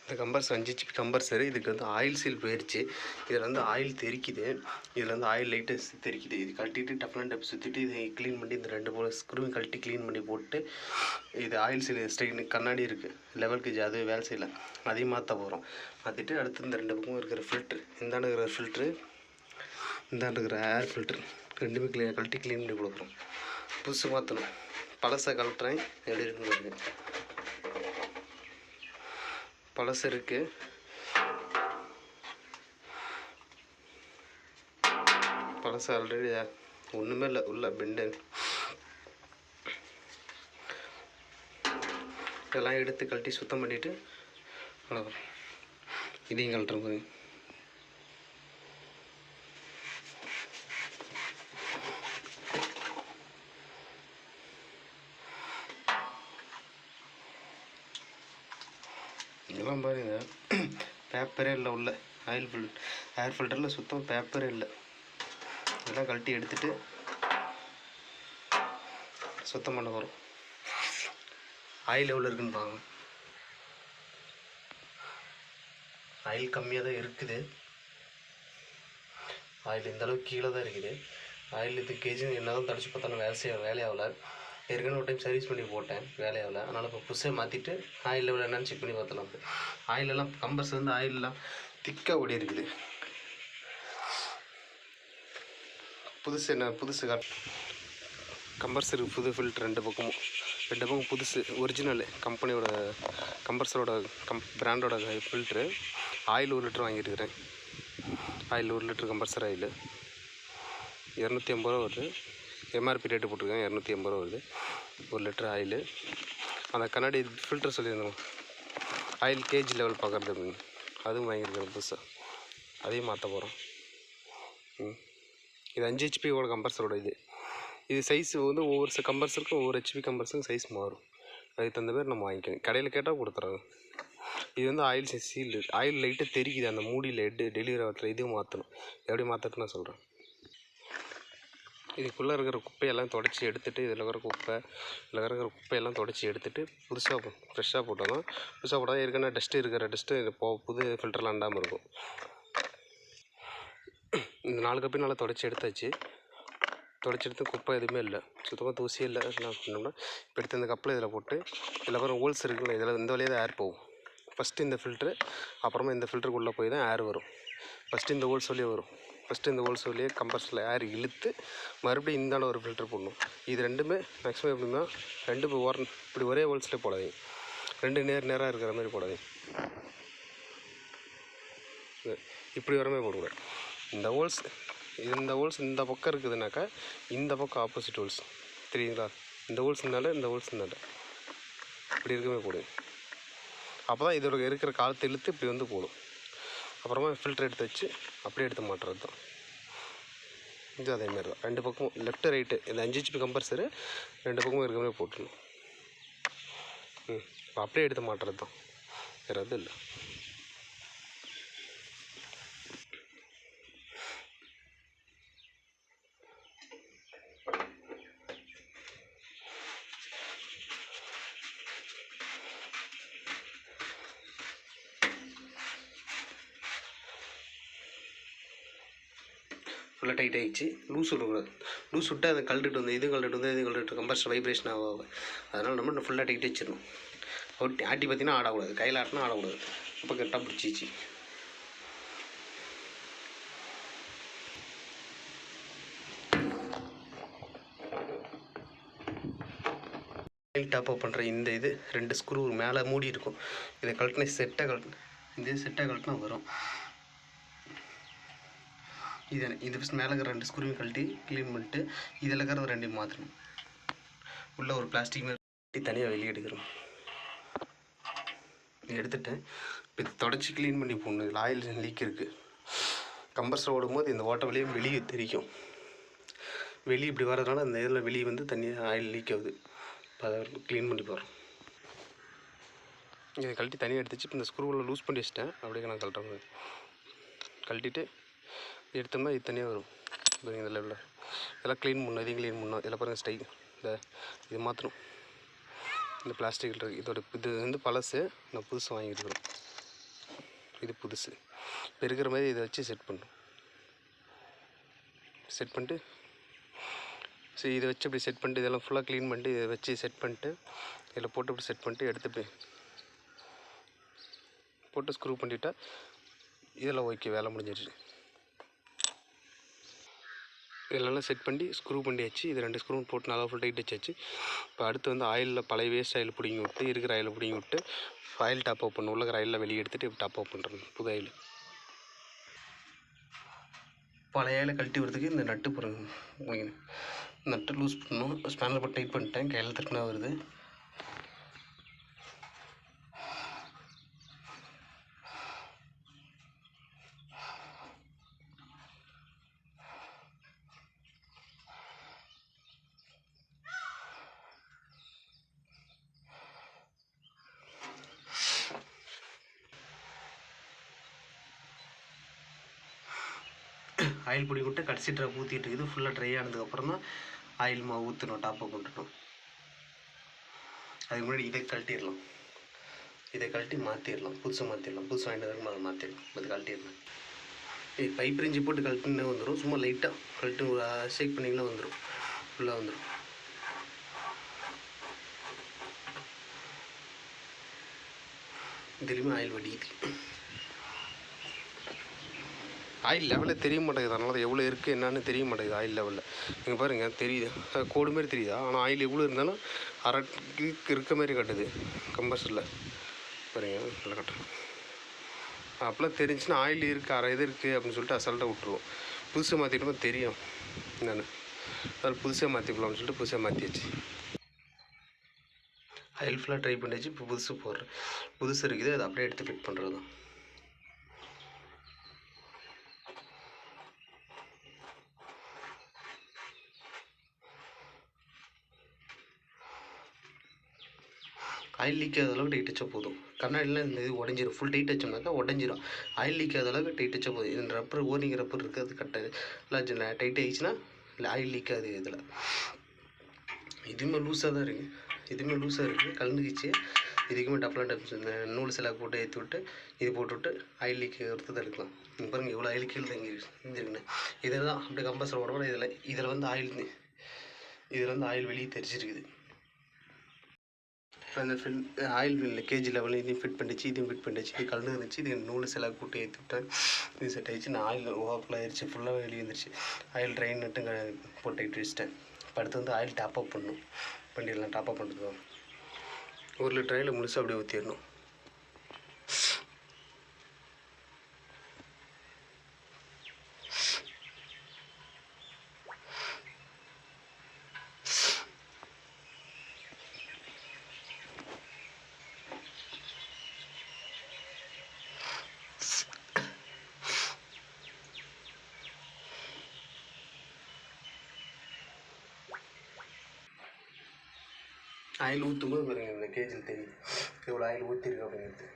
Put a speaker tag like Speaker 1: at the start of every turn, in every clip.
Speaker 1: இந்த compressor 5 HP compressor. இதுக்கு வந்து ஆயில் சீல் போயிடுச்சு. இதில் வந்து ஆயில் தெறிக்குது. இதில் வந்து ஆயில் லைட்டாக தெறிக்குது. இது கழட்டிட்டு டஃப்னா டப் சுற்றிட்டு இதை க்ளீன் பண்ணி இந்த 2 போல ஸ்க்ரூவையும் கழட்டி க்ளீன் பண்ணி போட்டு இது ஆயில் சீல் ஸ்ட்ரெயின் கண்ணாடி இருக்குது லெவல் கேஜ் அது வேலை செய்யலை, அதையும் மாற்ற போகிறோம். மாற்றிட்டு அடுத்து இந்த 2 பக்கமும் இருக்கிற ஃபில்ட்ரு, இந்தாண்டு இருக்கிற ஃபில்ட்ரு, இந்தாண்டு இருக்கிற ஏர் ஃபில்ட்ரு ரெண்டுமே கழட்டி க்ளீன் பண்ணி கொடுக்குறோம். புதுசு மாற்றணும். பழசை கழட்டுறேன் எப்படி இருக்குன்னு பாருங்க. பழசு இருக்குது, பழசு ஆல்ரெடி ஒன்றுமே இல்லை, உள்ள பெண்டு இதெல்லாம் எடுத்து கழட்டி சுத்தம் பண்ணிவிட்டு அவ்வளோ இதையும் கழட்டுற போது இதெல்லாம் பாருங்க பேப்பரே இல்லை உள்ள ஏர் ஃபில்டரில் சுத்தம் பேப்பரே இல்லை. இதெல்லாம் கழட்டி எடுத்துகிட்டு சுத்தம் பண்ண போகிறோம். ஆயில் எவ்வளோ இருக்குன்னு பாருங்க. ஆயில் கம்மியாக தான் இருக்குது. ஆயில் இந்த அளவுக்கு கீழே தான் இருக்குது. ஆயில் இது கேஜி என்ன தான் தடிச்சு பார்த்தாலும் வேலையாகல. ஏற்கனவே ஒரு டைம் சர்வீஸ் பண்ணி போட்டேன், வேலையாகல. அதனால் இப்போ புதுசாக மாற்றிட்டு ஆயில் லெவல் என்னன்னு செக் பண்ணி பார்த்தலாம். இப்போ ஆயிலெல்லாம் கம்பர்ஸ் வந்து ஆயிலெலாம் திக்காக ஓடி இருக்குது. புதுசு கம்பர்சரு புது ஃபில்ட்ரு 2 பக்கமும் புதுசு ஒரிஜினல் கம்பெனியோட கம்பர்சரோட பிராண்டோட ஃபில்ட்ரு. ஆயில் 1 லிட்டர் வாங்கியிருக்கிறேன். ஆயில் 1 லிட்டர் கம்பர்சர் ஆயில் 250 ரூபா வருது. எம்ஆர்பி ரேட்டு போட்டிருக்கேன், 280 ரூபா வருது 1 லிட்டர் ஆயில். அந்த கண்ணாடி ஃபில்டர் சொல்லியிருந்தோம், ஆயில் கேஜி லெவல் பார்க்குறது அப்படின்னு, அதுவும் வாங்கியிருக்கிறேன் புதுசாக. அதையும் மாற்ற போகிறோம். இது 5 ஹெச்பியோட கம்பர்சரோட இது சைஸ் வந்து ஒவ்வொரு கம்பர்சருக்கும் ஒவ்வொரு ஹெச்பி கம்பர்சருக்கும் சைஸ் மாறும். அதுக்கு தகுந்த மாதிரி நம்ம வாங்கிக்கணும். கடையில் கேட்டால் கொடுத்துறாங்க. இது வந்து ஆயில் சீல், ஆயில் லைட்டாக தெரிக்குது அந்த மூடியில் டெலிவரி ஆகிறதுல. இதுவும் மாற்றணும். எப்படி மாற்றட்டுன்னு நான் சொல்கிறேன். இதுக்குள்ளே இருக்கிற குப்பையெல்லாம் தொடச்சி எடுத்துகிட்டு, இதில் இருக்கிற குப்பையெல்லாம் தொடச்சி எடுத்துகிட்டு புதுசாக ஃப்ரெஷ்ஷாக போட்டோம்னா, புதுசாக போட்டால் ஏற்கனவே டஸ்ட்டு புது ஃபில்டர்லாம் அண்டாமல் இருக்கும். இந்த 4 கப்பையும் நல்லா தொடச்சி எடுத்தாச்சு. தொடச்சி எடுத்து குப்பை எதுவுமே இல்லை, சுத்தமாக தூசியே இல்லை. என்ன பண்ணோம்னா இப்போ எடுத்து இந்த கப்பில் இதில் போட்டு, இதில் அப்புறம் ஹோல்ஸ் இருக்குல்ல, இதில் இந்த வழியாக தான் ஏர் போகும். ஃபஸ்ட்டு இந்த ஃபில்ட்ரு, அப்புறமா இந்த ஃபில்ட்ருக்குள்ளே போய் தான் ஏர் வரும். ஃபஸ்ட்டு இந்த ஹோல்ஸ் வழியே வரும். ஃபஸ்ட்டு இந்த ஹோல்ஸ் வழியே கம்பர்ஸில் ஏர் இழுத்து மறுபடியும் இந்தாண்ட ஒரு ஃபில்ட்ரு போடணும். இது ரெண்டுமே மேக்ஸிமம் எப்படின்னா 2 இப்படி ஒரே ஹோல்ஸ்லேயே போடாதீங்க. 2 நேராக இருக்கிற மாதிரி போடாதீங்க. இப்படி வர மாதிரி போடக்கூடாது. இந்த ஹோல்ஸ் இந்த பக்கம் இருக்குதுனாக்கா இந்த பக்கம் ஆப்போசிட் ஹோல்ஸ் தெரியுங்களா. இந்த ஹோல்ஸ் இருந்தாலும் இந்த ஹோல்ஸ் இருந்தாலும் இப்படி இருக்கவே போடுங்க. அப்போ தான் இதோட இருக்கிற காலத்தை இழுத்து இப்படி வந்து போடும். அப்புறமா ஃபில்டர் எடுத்து வச்சு அப்படியே எடுத்து மாட்டுறது தான். இது அதேமாரி தான் 2 பக்கமும் லெஃப்ட்டு ரைட்டு. இந்த 5 ஹெச்பி கம்பர்சரு 2 பக்கமும் இருக்கிற மாதிரி போட்டுடணும். இப்போ அப்படியே எடுத்து மாட்டுறது தான், வேறு எதுவும் இல்லை. ஃபுல்லாக டைட் ஆகிடுச்சு. லூஸ் விடக்கூடாது. லூஸ் விட்டால் அதை கழட்டுட்டு இது கம்பர்சர் வைப்ரேஷன் ஆகும். அதனால் நம்ம ஃபுல்லாக டைட் வச்சிடணும். ஆட்டி பார்த்தீங்கன்னா ஆடக்கூடாது, கையில் ஆட்டினா ஆடக்கூடாது. அப்போ கரெக்டாக பிடிச்சிச்சு. டாப் அப் பண்ணுற இந்த 2 ஸ்க்ரூ மேலே மூடி இருக்கும். இதை கழட்டினா செட்டாக கழட்டினா வரும். இது ஃபஸ்ட் மேலே இருக்கிற 2 ஸ்க்ரூவையும் கழட்டி க்ளீன் பண்ணிட்டு இதில் இருக்கிற 2 மாற்றணும். உள்ளே ஒரு பிளாஸ்டிக் மாதிரி தனியாக வெளியே எடுக்கிறோம். எடுத்துட்டேன். இப்போ இது தொடச்சி க்ளீன் பண்ணி போடணும். இதில் ஆயில் லீக் இருக்குது. கம்பர்சர் ஓடும்போது இந்த ஓட்ட வழியும் வெளியே தெரியும். வெளியே இப்படி வர்றதுனால அந்த இதில் வெளியே வந்து தனியாக ஆயில் லீக் ஆகுது. இப்போ அதை க்ளீன் பண்ணி போகிறோம். இதை கழட்டி தனியாக எடுத்துச்சு. இப்போ இந்த ஸ்க்ரூவில் லூஸ் பண்ணி வச்சிட்டேன். அப்படியே நான் கழட்டுறேன். கழட்டிட்டு எடுத்தோம்னா இது தனியாக வரும். பாருங்கள் இந்த லெவலில் இதெல்லாம் க்ளீன் பண்ணணும். இதையும் க்ளீன் பண்ணணும். இதில் பாருங்கள் ஸ்டைல் இது மாற்றணும். இந்த பிளாஸ்டிக்கில் இருக்குது. இது வந்து பழசு, நான் புதுசு வாங்கியிருக்கிறேன். இது புதுசு. இப்போ இருக்கிற மாதிரி இதை வச்சு செட் பண்ணணும். செட் பண்ணிட்டு சரி இதை வச்சு அப்படி செட் பண்ணிட்டு இதெல்லாம் ஃபுல்லாக க்ளீன் பண்ணிட்டு இதை வச்சு செட் பண்ணிட்டு இதில் போட்டு அப்படி செட் பண்ணிட்டு எடுத்து போட்டு ஸ்க்ரூ பண்ணிட்டா இதெல்லாம் ஓகே, வேலை முடிஞ்சிருச்சு. இதெல்லாம் செட் பண்ணி ஸ்க்ரூ பண்ணியாச்சு. இது 2 ஸ்க்ரூ போட்டு நல்லா ஃபுல் டைட் வச்சாச்சு. இப்போ அடுத்து வந்து ஆயிலில் பழைய வேஸ்ட் ஆயில் பிடிங்கி விட்டு இருக்கிற ஆயிலை பிடிங்கி விட்டு ஆயில் டாப் அப் பண்ணணும். உள்ள ஆயிலில் வெளியே எடுத்துகிட்டு டாப் அப் பண்ணுறது புது ஆயில். பழைய ஆயிலை கழட்டி வரதுக்கு இந்த நட்டு போடுங்க, நட்டு லூஸ் பண்ணணும். ஸ்பேனர் போட்டு டைட் பண்ணிட்டேன், கையில் திருப்பினா வருது. ஆயில் பொடி விட்டு கடைசி ட்ராப் ஊற்றிட்டு இருக்குது. ஃபுல்லாக ட்ரை ஆனதுக்கப்புறம் தான் ஆயில் மாவு ஊற்றணும், டாப் அப் பண்ணிட்டோம். அதுக்கு முன்னாடி இதை கழட்டிடலாம், இதை கழட்டி மாற்றிடலாம், புதுசாக மாற்றிடலாம். புதுசு வாங்கிட்டு வரைக்கும் அதை மாற்றிடலாம், அது கழட்டிடலாம். பைப் ரெஞ்சி போட்டு கழட்டினா வந்துடும். சும்மா லைட்டாக கழட்டி ஷேக் பண்ணிங்கன்னா வந்துடும், ஃபுல்லாக வந்துடும். திரும்பி ஆயில் வடிக்குது. ஆயில் லெவலில் தெரிய மாட்டேங்குது, அதனால தான் எவ்வளோ இருக்குது என்னன்னு தெரிய மாட்டேங்குது ஆயில் லெவலில். நீங்கள் பாருங்கள், தெரியுது, கோடு மாதிரி தெரியுதா? ஆனால் ஆயில் எவ்வளோ இருந்தாலும் அரை இருக்க மாதிரி காட்டுது கம்பர்சரில். பாருங்கள், நல்லா காட்டுறேன். அப்போலாம் தெரிஞ்சுன்னா ஆயில் இருக்குது, அரை இது இருக்குது அப்படின்னு சொல்லிட்டு அசால்ட்டாக விட்ருவோம். புதுசாக மாற்றிட்டோமா தெரியும் என்னென்னு, அதில் புதுசாக மாற்றிக்கலாம்னு சொல்லிட்டு புதுசாக மாற்றியாச்சு. ஆயில் ஃபுல்லாக ட்ரை பண்ணியாச்சு. இப்போ புதுசு போடுறேன். புதுசு இருக்குது, அதை அப்படியே எடுத்து ஃபிட் பண்ணுறது தான். ஆயில் லீக் ஆகாத அளவுக்கு டைட் வச்சா போதும். கண்ணாடிலாம் இந்த இது உடஞ்சிரும். ஃபுல் டைட் வச்சோம்னாக்கா உடஞ்சிரும். ஆயில் லீக் ஆகாத அளவுக்கு டைட் வச்சா போதும். இந்த ரப்பர் ஓரிங் ரப்பர் இருக்குது, அது கட்டாது. இல்லை டைட் ஆகிடுச்சுன்னா இல்லை ஆயில் லீக் ஆகுது. இதில் இதுவுமே லூஸாக தான் இருக்குது, இதுவுமே லூஸாக இருக்குது, கலந்துக்கிச்சு. இதுக்குமே டஃப்லாம் டப்ஸ் இந்த நூல் சிலாக்கு போட்டு ஏற்றி விட்டு இது போட்டுவிட்டு ஆயில் லீக் எடுத்து தடுக்கலாம். நீங்கள் பாருங்கள் எவ்வளோ ஆயில் கீழே தங்கி செஞ்சுருக்குண்ணே. இதில் தான் அப்படியே கம்பல்சரி உடம்புல இதில் வந்து ஆயில் வெளியே தெரிச்சிருக்குது. இப்போ அந்த ஆயில் கேஜி லெவலில் இதையும் ஃபிட் பண்ணிச்சு, இதையும் ஃபிட் பண்ணிச்சு. இது கலந்து இருந்துச்சு. இது நூல் சிலாக்கு போட்டு ஏற்றி விட்டேன், இது செட் ஆகிடுச்சு. நான் ஆயில் ஓவர்ஃபுல் ஆயிடுச்சு, ஃபுல்லாக வெளியே வந்துருச்சு. ஆயில் ட்ரைன் நட்டு போட்டு இட்டு வச்சிட்டேன். இப்போ அடுத்து வந்து ஆயில் டாப் அப் பண்ணணும், பண்ணிடலாம். டாப் அப் பண்ணுறது 1 லிட்டர் ஆயில் முழுசாக அப்படியே ஊற்றிடணும். ஆயில் ஊற்றும்போது பாருங்கள், இந்த கேஜில் தெரியும் எவ்வளோ ஆயில் ஊற்றிருக்கு அப்படிங்கிறது.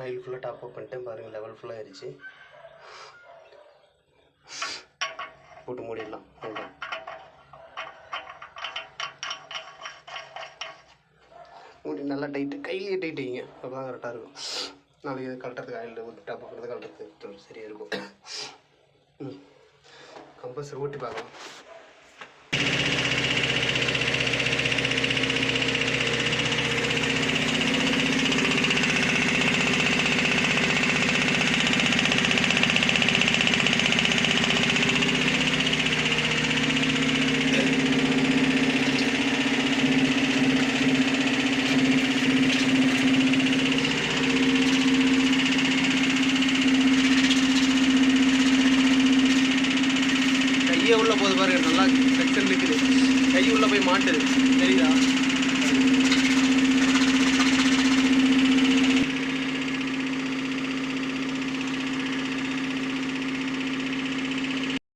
Speaker 1: ஆயில் ஃபுல்லாக டாப் அப் பண்ணிட்டேன். பாருங்கள், லெவல் ஃபுல்லாக ஆயிடுச்சு. போட்டு மூடிடலாம். மூடி நல்லா டைட்டு, கையிலேயே டைட் வைங்க, அப்போ தான் கரெக்டாக இருக்கும். நாளைக்கு கலட்டுறதுக்கு ஆயில் ஊற்றி டாப் பண்ணுறது கலட்டுறதுக்கு சரியாக இருக்கும். கம்பல்சரி ஊட்டி பார்க்கலாம். கையை உள்ளே போகுது பாருங்க, நல்லா செக்ஷன் நிற்குது, கை உள்ளே போய் மாட்டுது தெரியுதா.